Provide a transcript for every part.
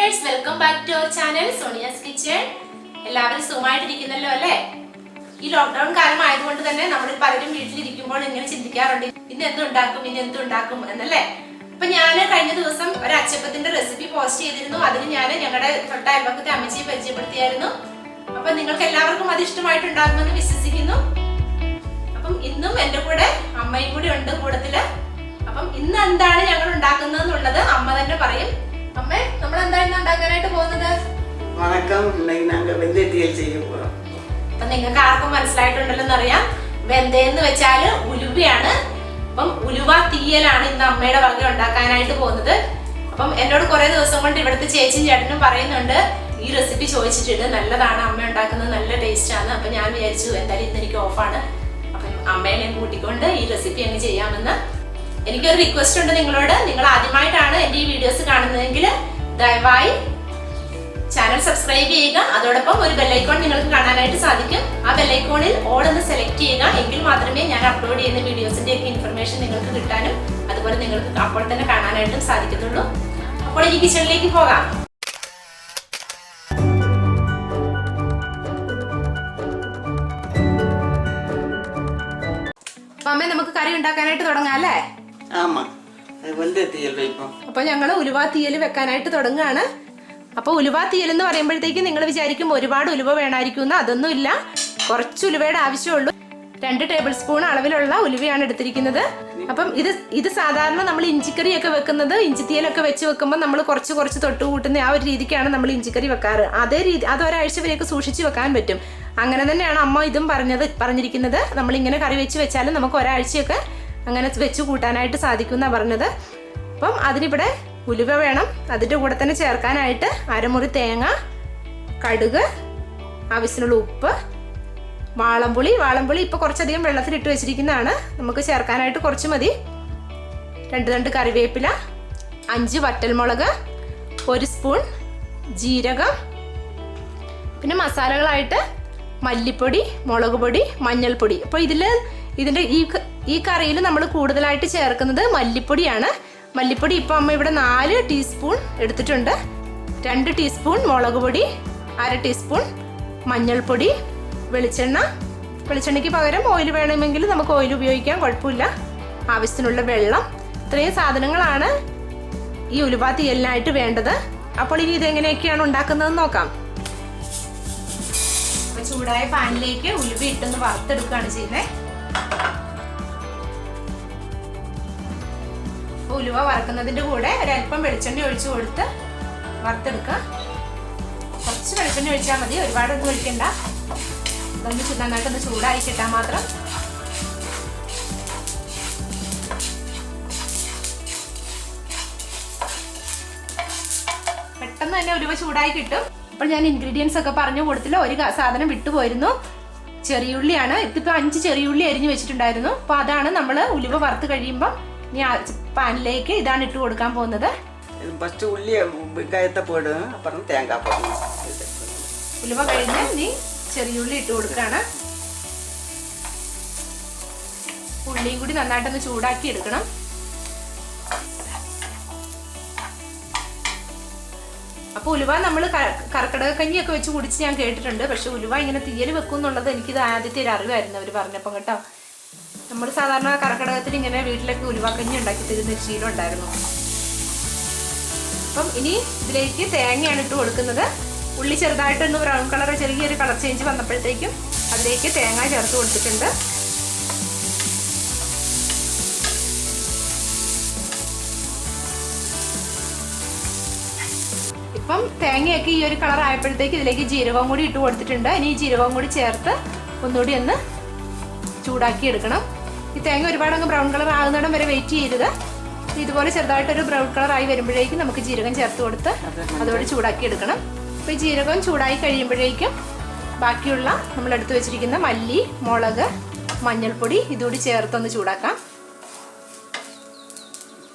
viewers, welcome back to our channel Sonia's Kitchen. എല്ലാവരും സുഖമായിട്ടിരിക്കുന്നല്ലോ അല്ലേ? ഈ ലോക്ക്ഡൗൺ കാലം ആയതുകൊണ്ട് തന്നെ നമ്മൾ പലരും വീട്ടിലിരിക്കുമ്പോൾ ഇങ്ങനെ ചിന്തിക്കാറുണ്ട് ഇന്ന് എന്ത് ഉണ്ടാക്കും എന്നല്ലേ. അപ്പോൾ ഞാൻ കഴിഞ്ഞ ദിവസം ഒരു അച്ചപ്പത്തിന്റെ റെസിപ്പി പോസ്റ്റ് ചെയ്തിരുന്നു. അതിന് ഞാൻ ഞങ്ങളുടെ തൊട്ടയൽപക്കത്തെ അമ്മച്ചിയെ പരിചയപ്പെടുത്തിയായിരുന്നു. അപ്പോൾ നിങ്ങൾക്ക് എല്ലാവർക്കും അത് ഇഷ്ടമായിട്ടുണ്ടാകുമെന്ന് വിശ്വസിക്കുന്നു. അപ്പം ഇന്നും എൻ്റെ കൂടെ അമ്മയും കൂടി ഉണ്ട് കൂട്ടത്തില്. അപ്പം ഇന്ന് എന്താണ് ഞങ്ങൾ ഉണ്ടാക്കുന്നത് എന്നുള്ളത് അമ്മ തന്നെ പറയും. അമ്മേ, നമ്മൾ എന്താണ് ഉണ്ടാക്കാനായിട്ട് പോകുന്നത്? വണക്കം. വെന്തേത്തിയൽ ചെയ്യും. അപ്പൊ നിങ്ങൾക്ക് ആർക്കും മനസ്സിലായിട്ടുണ്ടല്ലോ എന്നറിയാം. വെന്തയെന്ന് വെച്ചാല് ഉലുവയാണ്. അപ്പം ഉലുവ തീയലാണ് ഇന്ന് അമ്മയുടെ വക ഉണ്ടാക്കാനായിട്ട് പോകുന്നത്. അപ്പം എന്നോട് കുറെ ദിവസം കൊണ്ട് ഇവിടുത്തെ ചേച്ചിയും ചേട്ടനും പറയുന്നുണ്ട് ഈ റെസിപ്പി ചോദിച്ചിട്ടുണ്ട്, നല്ലതാണ് അമ്മ ഉണ്ടാക്കുന്നത്, നല്ല ടേസ്റ്റ് ആണ്. അപ്പൊ ഞാൻ വിചാരിച്ചു എന്തായാലും ഇന്ന് എനിക്ക് ഓഫാണ്, അപ്പം അമ്മേനെ കൂട്ടിക്കൊണ്ട് ഈ റെസിപ്പി അങ്ങ് ചെയ്യാമെന്ന്. എനിക്കൊരു റിക്വസ്റ്റ് ഉണ്ട് നിങ്ങളോട്. നിങ്ങൾ ആദ്യമായിട്ടാണ് എൻ്റെ ഈ വീഡിയോസ് കാണുന്നതെങ്കിൽ ദയവായി ചാനൽ സബ്സ്ക്രൈബ് ചെയ്യുക. അതോടൊപ്പം ഒരു ബെല്ലൈക്കോൺ നിങ്ങൾക്ക് കാണാനായിട്ട് സാധിക്കും. ആ ബെല്ലൈക്കോണിൽ ഓൾ എന്ന് സെലക്ട് ചെയ്യുക. എങ്കിൽ മാത്രമേ ഞാൻ അപ്ലോഡ് ചെയ്യുന്ന വീഡിയോസിന്റെ ഒക്കെ ഇൻഫർമേഷൻ നിങ്ങൾക്ക് കിട്ടാനും അതുപോലെ നിങ്ങൾക്ക് അപ്പോൾ തന്നെ കാണാനായിട്ടും സാധിക്കത്തുള്ളൂ. അപ്പോൾ ഈ കിച്ചണിലേക്ക് പോകാം. അമ്മ, നമുക്ക് കറി ഉണ്ടാക്കാനായിട്ട് തുടങ്ങാം അല്ലേ? അപ്പൊ ഞങ്ങള് ഉലുവ തീയൽ വെക്കാനായിട്ട് തുടങ്ങുകയാണ്. അപ്പോൾ ഉലുവ തീയൽ എന്ന് പറയുമ്പോഴത്തേക്കും നിങ്ങൾ വിചാരിക്കും ഒരുപാട് ഉലുവ വേണമായിരിക്കും. അതൊന്നും ഇല്ല, കുറച്ച് ഉലുവയുടെ ആവശ്യമുള്ളൂ. 2 ടേബിൾ സ്പൂൺ അളവിലുള്ള ഉലുവയാണ് എടുത്തിരിക്കുന്നത്. അപ്പം ഇത് സാധാരണ നമ്മൾ ഇഞ്ചിക്കറിയൊക്കെ വെക്കുന്നത്, ഇഞ്ചിത്തീയലൊക്കെ വെച്ച് വെക്കുമ്പോൾ നമ്മൾ കുറച്ച് തൊട്ട് കൂട്ടുന്ന ആ ഒരു രീതിക്കാണ് നമ്മൾ ഇഞ്ചിക്കറി വെക്കാറ്. അതേ രീതി അത് ഒരാഴ്ച വരെയൊക്കെ സൂക്ഷിച്ച് വെക്കാൻ പറ്റും. അങ്ങനെ തന്നെയാണ് അമ്മ ഇതും പറഞ്ഞിരിക്കുന്നത്. നമ്മളിങ്ങനെ കറി വെച്ചാലും നമുക്ക് ഒരാഴ്ചയൊക്കെ അങ്ങനെ വെച്ച് കൂട്ടാനായിട്ട് സാധിക്കും എന്നാണ് പറഞ്ഞത്. അപ്പം അതിനിവിടെ ഉലുവ വേണം. അതിൻ്റെ കൂടെ തന്നെ ചേർക്കാനായിട്ട് അരമുറി തേങ്ങ, കടുക്, ആവശ്യത്തിനുള്ള ഉപ്പ്, വാളംപുളി ഇപ്പോൾ കുറച്ചധികം വെള്ളത്തിലിട്ട് വെച്ചിരിക്കുന്നതാണ്, നമുക്ക് ചേർക്കാനായിട്ട് കുറച്ച് മതി. 2 തണ്ട് കറിവേപ്പില, 5 വറ്റൽമുളക്, 1 സ്പൂൺ ജീരകം, പിന്നെ മസാലകളായിട്ട് മല്ലിപ്പൊടി, മുളക് പൊടി, മഞ്ഞൾപ്പൊടി. അപ്പോൾ ഇതിൻ്റെ ഈ കറിയിൽ നമ്മൾ കൂടുതലായിട്ട് ചേർക്കുന്നത് മല്ലിപ്പൊടിയാണ്. മല്ലിപ്പൊടി ഇപ്പോൾ അമ്മ ഇവിടെ 4 ടീസ്പൂൺ എടുത്തിട്ടുണ്ട്. 2 ടീസ്പൂൺ മുളക് പൊടി, 1/2 ടീസ്പൂൺ മഞ്ഞൾപ്പൊടി, വെളിച്ചെണ്ണയ്ക്ക് പകരം ഓയിൽ വേണമെങ്കിൽ നമുക്ക് ഓയിൽ ഉപയോഗിക്കാം, കുഴപ്പമില്ല. ആവശ്യത്തിനുള്ള വെള്ളം. ഇത്രയും സാധനങ്ങളാണ് ഈ ഉലുവ തീയലിനായിട്ട് വേണ്ടത്. അപ്പോൾ ഇനി ഇതെങ്ങനെയൊക്കെയാണ് ഉണ്ടാക്കുന്നതെന്ന് നോക്കാം. അപ്പോൾ ചൂടായ പാനിലേക്ക് ഉലുവ ഇട്ടൊന്ന് വറുത്തെടുക്കുകയാണ് ചെയ്യുന്നത്. ഉലുവ വറക്കുന്നതിൻ്റെ കൂടെ ഒരല്പം വെളിച്ചെണ്ണ ഒഴിച്ചു കൊടുത്ത് വറുത്തെടുക്കുക. കുറച്ച് വെളിച്ചെണ്ണ ഒഴിച്ചാൽ മതി, ഒരുപാടൊന്നും ഒഴിക്കണ്ട. ഇതൊന്ന് നന്നായിട്ടൊന്ന് ചൂടായി കിട്ടാൻ മാത്രം. പെട്ടെന്ന് തന്നെ ഉലുവ ചൂടായി കിട്ടും. അപ്പോൾ ഞാൻ ഇൻഗ്രീഡിയൻസ് ഒക്കെ പറഞ്ഞു കൊടുത്തില്ല, ഒരു സാധനം വിട്ടുപോയിരുന്നു. ചെറിയുള്ളിയാണ്. ഇതിപ്പോൾ 5 ചെറിയുള്ളി അരിഞ്ഞു വെച്ചിട്ടുണ്ടായിരുന്നു. അപ്പോൾ അതാണ് നമ്മൾ ഉലുവ വറുത്ത് കഴിയുമ്പോൾ ഇനി പാനിലേക്ക് ഇതാണ് ഇട്ട് കൊടുക്കാൻ പോകുന്നത്. ഉലുവ കഴിഞ്ഞ് നീ ചെറിയുള്ളി ഇട്ട് കൊടുക്കുകയാണ്. ഉള്ളിയും കൂടി നന്നായിട്ടൊന്ന് ചൂടാക്കി എടുക്കണം. അപ്പോൾ ഉലുവ നമ്മൾ കർക്കിടക കഞ്ഞിയൊക്കെ വെച്ച് കുടിച്ച് ഞാൻ കേട്ടിട്ടുണ്ട്. പക്ഷെ ഉലുവ ഇങ്ങനെ തീയൽ വെക്കും എന്നുള്ളത് എനിക്കിത് ആദ്യത്തെ ഒരു അറിവായിരുന്നു അവർ പറഞ്ഞപ്പം കേട്ടോ. നമ്മൾ സാധാരണ കർക്കിടകത്തിൽ ഇങ്ങനെ വീട്ടിലൊക്കെ ഉലുവാക്കഞ്ഞി ഉണ്ടാക്കി തരുന്ന ശീലം ഉണ്ടായിരുന്നു. അപ്പം ഇനി ഇതിലേക്ക് തേങ്ങയാണ് ഇട്ട് കൊടുക്കുന്നത്. ഉള്ളി ചെറുതായിട്ടൊന്ന് ബ്രൗൺ കളർ, ചെറിയൊരു കളർ ചേഞ്ച് വന്നപ്പോഴത്തേക്കും അതിലേക്ക് തേങ്ങ ചേർത്ത് കൊടുത്തിട്ടുണ്ട്. ഇപ്പം തേങ്ങയൊക്കെ ഈ ഒരു കളർ ആയപ്പോഴത്തേക്ക് ഇതിലേക്ക് ജീരകവും കൂടി ഇട്ട് കൊടുത്തിട്ടുണ്ട്. ഇനി ഈ ജീരകവും കൂടി ചേർത്ത് ഒന്നുകൂടി ഒന്ന് ചൂടാക്കി എടുക്കണം. ഈ തേങ്ങ ഒരുപാട് അങ്ങ് ബ്രൗൺ കളർ ആകുന്നിടം വരെ വെയിറ്റ് ചെയ്യരുത്. ഇതുപോലെ ചെറുതായിട്ടൊരു ബ്രൗൺ കളർ ആയി വരുമ്പോഴേക്കും നമുക്ക് ജീരകം ചേർത്ത് കൊടുത്ത് അതോടെ ചൂടാക്കി എടുക്കണം. അപ്പോൾ ഈ ജീരകം ചൂടായി കഴിയുമ്പോഴേക്കും ബാക്കിയുള്ള നമ്മൾ എടുത്തു വെച്ചിരിക്കുന്ന മല്ലി, മുളക്, മഞ്ഞൾപ്പൊടി ഇതുകൂടി ചേർത്തൊന്ന് ചൂടാക്കാം.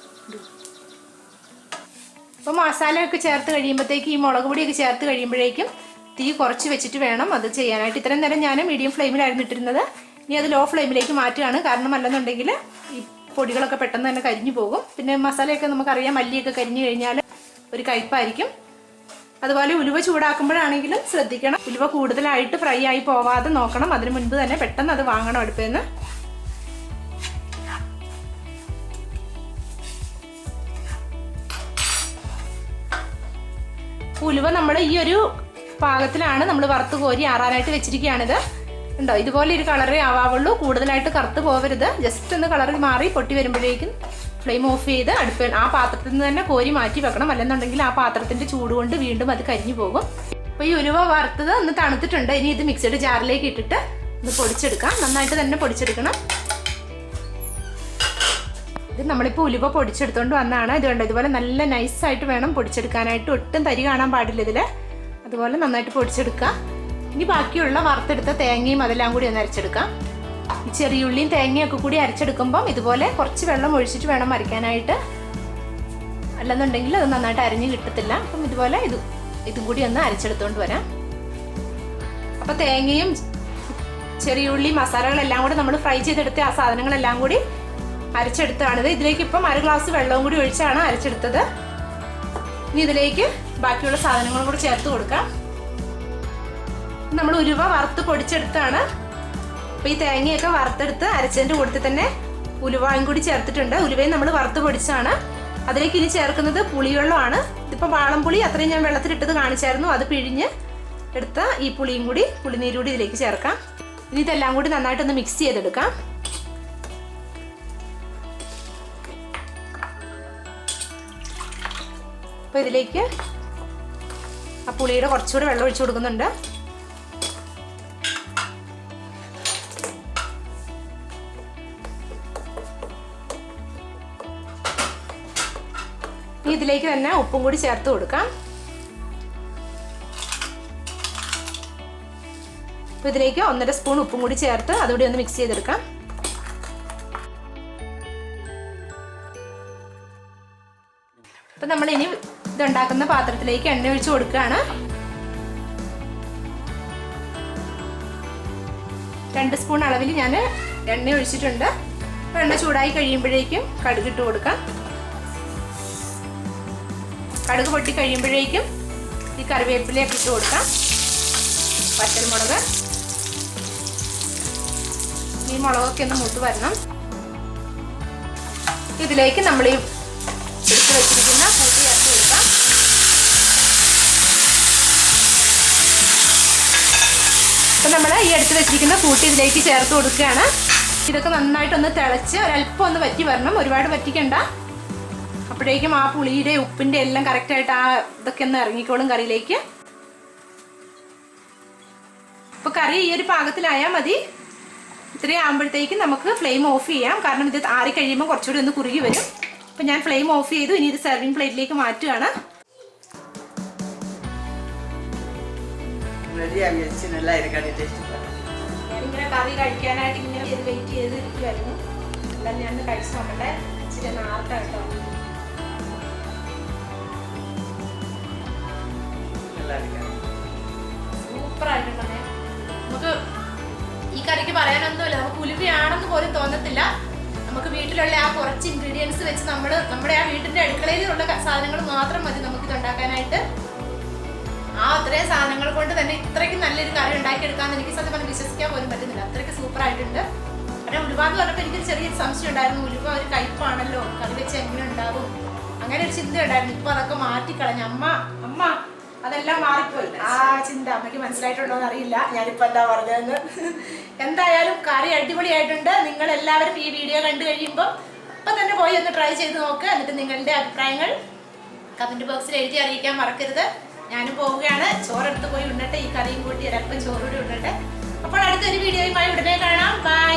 അപ്പോൾ മസാലയൊക്കെ ചേർത്ത് കഴിയുമ്പോഴത്തേക്ക് ഈ മുളക് പൊടിയൊക്കെ ചേർത്ത് കഴിയുമ്പോഴേക്കും തീ കുറച്ച് വെച്ചിട്ട് വേണം അത് ചെയ്യാനായിട്ട്. ഇത്രയും നേരം ഞാൻ മീഡിയം ഫ്ലെയിമിലായിരുന്നു ഇട്ടിരുന്നത്. ഇനി അത് ലോ ഫ്ലെയിമിലേക്ക് മാറ്റുകയാണ്. കാരണം അല്ലെന്നുണ്ടെങ്കിൽ ഈ പൊടികളൊക്കെ പെട്ടെന്ന് തന്നെ കരിഞ്ഞു പോകും. പിന്നെ മസാലയൊക്കെ നമുക്കറിയാം, മല്ലിയൊക്കെ കരിഞ്ഞു കഴിഞ്ഞാൽ ഒരു കയ്പ്പായിരിക്കും. അതുപോലെ ഉലുവ ചൂടാക്കുമ്പോഴാണെങ്കിലും ശ്രദ്ധിക്കണം, ഉലുവ കൂടുതലായിട്ട് ഫ്രൈ ആയി പോവാതെ നോക്കണം. അതിന് മുൻപ് തന്നെ പെട്ടെന്ന് അത് വാങ്ങണം അടുപ്പിൽ നിന്ന്. ഉലുവ നമ്മൾ ഈ ഒരു പാകത്തിലാണ് നമ്മൾ വറുത്ത് കോരി ആറാനായിട്ട് വെച്ചിരിക്കുകയാണിത്. ഉണ്ടോ, ഇതുപോലെ ഒരു കളറേ ആവാവുള്ളൂ, കൂടുതലായിട്ട് കറുത്ത് പോവരുത്. ജസ്റ്റ് ഒന്ന് കളർ മാറി പൊട്ടി വരുമ്പോഴേക്കും ഫ്ലെയിം ഓഫ് ചെയ്ത് അടുപ്പ് ആ പാത്രത്തിൽ നിന്ന് തന്നെ കോരി മാറ്റി വെക്കണം. അല്ലെന്നുണ്ടെങ്കിൽ ആ പാത്രത്തിന്റെ ചൂട് കൊണ്ട് വീണ്ടും അത് കരിഞ്ഞു പോകും. അപ്പോൾ ഈ ഉലുവ വറുത്തത് ഒന്ന് തണുത്തിട്ടുണ്ട്. ഇനി ഇത് മിക്സിയുടെ ജാറിലേക്ക് ഇട്ടിട്ട് ഒന്ന് പൊടിച്ചെടുക്കാം. നന്നായിട്ട് തന്നെ പൊടിച്ചെടുക്കണം. ഇത് നമ്മളിപ്പോൾ ഉലുവ പൊടിച്ചെടുത്തോണ്ട് വന്നതാണ്. ഇത് കണ്ടോ, ഇതുപോലെ നല്ല നൈസായിട്ട് വേണം പൊടിച്ചെടുക്കാനായിട്ട്. ഒട്ടും തരി കാണാൻ പാടില്ല ഇതിൽ. അതുപോലെ നന്നായിട്ട് പൊടിച്ചെടുക്കുക. ഇനി ബാക്കിയുള്ള വറുത്തെടുത്ത തേങ്ങയും അതെല്ലാം കൂടി ഒന്ന് അരച്ചെടുക്കാം. ഈ ചെറിയുള്ളിയും തേങ്ങയൊക്കെ കൂടി അരച്ചെടുക്കുമ്പം ഇതുപോലെ കുറച്ച് വെള്ളം ഒഴിച്ചിട്ട് വേണം അരയ്ക്കാനായിട്ട്. അല്ലെന്നുണ്ടെങ്കിൽ അത് നന്നായിട്ട് അരിഞ്ഞ് കിട്ടത്തില്ല. അപ്പം ഇതുപോലെ ഇതും കൂടി ഒന്ന് അരച്ചെടുത്തോണ്ട് വരാം. അപ്പം തേങ്ങയും ചെറിയുള്ളി മസാലകളെല്ലാം കൂടി നമ്മൾ ഫ്രൈ ചെയ്തെടുത്ത ആ സാധനങ്ങളെല്ലാം കൂടി അരച്ചെടുത്താണിത്. ഇതിലേക്ക് ഇപ്പം 1 ഗ്ലാസ് വെള്ളവും കൂടി ഒഴിച്ചാണ് അരച്ചെടുത്തത്. ഇനി ഇതിലേക്ക് ബാക്കിയുള്ള സാധനങ്ങളും കൂടി ചേർത്ത് കൊടുക്കാം. നമ്മൾ ഉലുവ വറുത്ത് പൊടിച്ചെടുത്താണ്. അപ്പോൾ ഈ തേങ്ങയൊക്കെ വറുത്തെടുത്ത് അരച്ചതിൻ്റെ കൂട്ടത്തിൽ തന്നെ ഉലുവയും കൂടി ചേർത്തിട്ടുണ്ട്. ഉലുവയും നമ്മൾ വറുത്ത് പൊടിച്ചാണ്. അതിലേക്ക് ഇനി ചേർക്കുന്നത് പുളിവെള്ളമാണ്. ഇതിപ്പോൾ വാളംപുളി അത്രയും ഞാൻ വെള്ളത്തിലിട്ടത് കാണിച്ചായിരുന്നു. അത് പിഴിഞ്ഞ് എടുത്ത ഈ പുളിയും കൂടി പുളിനീര് കൂടി ഇതിലേക്ക് ചേർക്കാം. ഇനി ഇതെല്ലാം കൂടി നന്നായിട്ടൊന്ന് മിക്സ് ചെയ്തെടുക്കാം. അപ്പോൾ ഇതിലേക്ക് ആ പുളിയുടെ കുറച്ചുകൂടി വെള്ളം ഒഴിച്ചു കൊടുക്കുന്നുണ്ട്. ഇനി ഇതിലേക്ക് തന്നെ ഉപ്പും കൂടി ചേർത്ത് കൊടുക്കാം. അപ്പോൾ ഇതിലേക്ക് 1.5 സ്പൂൺ ഉപ്പും കൂടി ചേർത്ത് അതുകൂടി ഒന്ന് മിക്സ് ചെയ്തെടുക്കാം. അപ്പോൾ നമ്മളിനി ഇതുണ്ടാക്കുന്ന പാത്രത്തിലേക്ക് എണ്ണ ഒഴിച്ച് കൊടുക്കുകയാണ്. 2 സ്പൂൺ അളവിൽ ഞാൻ എണ്ണ ഒഴിച്ചിട്ടുണ്ട്. അപ്പോൾ എണ്ണ ചൂടായി കഴിയുമ്പോഴേക്കും കടുക് ഇട്ട് കൊടുക്കാം. കടുക് പൊട്ടി കഴിയുമ്പോഴേക്കും ഈ കറിവേപ്പിലയൊക്കെ ഇട്ട് കൊടുക്കാം. വറ്റൽമുളക്, ഈ മുളകൊക്കെ ഒന്ന് മൂത്ത് വരണം. ഇതിലേക്ക് നമ്മൾ ഈ എടുത്ത് വെച്ചിരിക്കുന്ന കൂട്ടി ചേർത്ത് കൊടുക്കാം. അപ്പം നമ്മൾ ഈ എടുത്ത് വെച്ചിരിക്കുന്ന കൂട്ടി ഇതിലേക്ക് ചേർത്ത് കൊടുക്കുകയാണ്. ഇതൊക്കെ നന്നായിട്ടൊന്ന് തിളച്ച് ഒരല്പം ഒന്ന് വറ്റി വരണം, ഒരുപാട് വറ്റിക്കണ്ട. അപ്പോഴേക്കും ആ പുളിയുടെ ഉപ്പിൻ്റെ എല്ലാം കറക്റ്റായിട്ട് ആ ഇതൊക്കെ ഒന്ന് ഇറങ്ങിക്കോളും കറിയിലേക്ക്. അപ്പോൾ കറി ഈ ഒരു പാകത്തിലായാൽ മതി. ഇത്രയും ആകുമ്പോഴത്തേക്കും നമുക്ക് ഫ്ലെയിം ഓഫ് ചെയ്യാം. കാരണം ഇത് ആറി കഴിയുമ്പോൾ കുറച്ചുകൂടി ഒന്ന് കുറുകി വരും. അപ്പം ഞാൻ ഫ്ലെയിം ഓഫ് ചെയ്തു. ഇനി ഇത് സെർവിങ് പ്ലേറ്റിലേക്ക് മാറ്റുകയാണ്. ഞാനിങ്ങനെ കറി കഴിക്കാനായിട്ട് ഇങ്ങനെ വെയിറ്റ് ചെയ്തിരിക്കുമായിരുന്നു. എല്ലാം ഞാൻ കഴിച്ച് നോക്കട്ടെ. ഇച്ചിരി നാർട്ടാട്ടോ. സൂപ്പറായിട്ടുണ്ടേ. നമുക്ക് ഈ കറിക്ക് പറയാനൊന്നുമില്ല. നമുക്ക് ഉലുവയാണെന്ന് പോലും തോന്നത്തില്ല. നമുക്ക് വീട്ടിലുള്ള ആ കുറച്ച് ഇൻഗ്രീഡിയൻസ് വെച്ച് നമ്മുടെ ആ വീട്ടിന്റെ അടുക്കളയിലുള്ള സാധനങ്ങൾ മാത്രം മതി നമുക്ക് ഇത് ഉണ്ടാക്കാനായിട്ട്. ആ അത്രയും സാധനങ്ങൾ കൊണ്ട് തന്നെ ഇത്രയ്ക്ക് നല്ലൊരു കറി ഉണ്ടാക്കിയെടുക്കാമെന്ന് എനിക്ക് സത്യം പറഞ്ഞാൽ വിശ്വസിക്കാൻ പോലും പറ്റുന്നില്ല. അത്രയ്ക്ക് സൂപ്പറായിട്ടുണ്ട്. കാരണം ഉലുവ എന്ന് പറഞ്ഞപ്പോൾ എനിക്കൊരു ചെറിയൊരു സംശയം ഉണ്ടായിരുന്നു. ഉലുവ ഒരു കയ്പാണല്ലോ, കറി വെച്ച് എങ്ങനെ ഉണ്ടാകും, അങ്ങനെ ഒരു ചിന്ത ഉണ്ടായിരുന്നു. ഇപ്പൊ അതൊക്കെ മാറ്റിക്കളഞ്ഞു. അമ്മ അതെല്ലാം മാറിപ്പോയി. ആ ചിന്ത അമ്മയ്ക്ക് മനസ്സിലായിട്ടുണ്ടോ എന്ന് അറിയില്ല ഞാനിപ്പോൾ എന്താ പറഞ്ഞതെന്ന്. എന്തായാലും കറി അടിപൊളിയായിട്ടുണ്ട്. നിങ്ങൾ എല്ലാവരും ഈ വീഡിയോ കണ്ടു കഴിയുമ്പോൾ അപ്പം തന്നെ പോയി ഒന്ന് ട്രൈ ചെയ്ത് നോക്കുക. എന്നിട്ട് നിങ്ങളുടെ അഭിപ്രായങ്ങൾ കമൻറ്റ് ബോക്സിൽ എഴുതി അറിയിക്കാൻ മറക്കരുത്. ഞാനും പോവുകയാണ്. ചോറെടുത്ത് പോയി ഉണ്ടട്ടെ. ഈ കറിയും കൂട്ടി ഒരല്പം ചോറുകൂടി ഉണ്ടട്ടെ. അപ്പോൾ അടുത്തൊരു വീഡിയോയുമായി ഉടനെ കാണാം. ബൈ.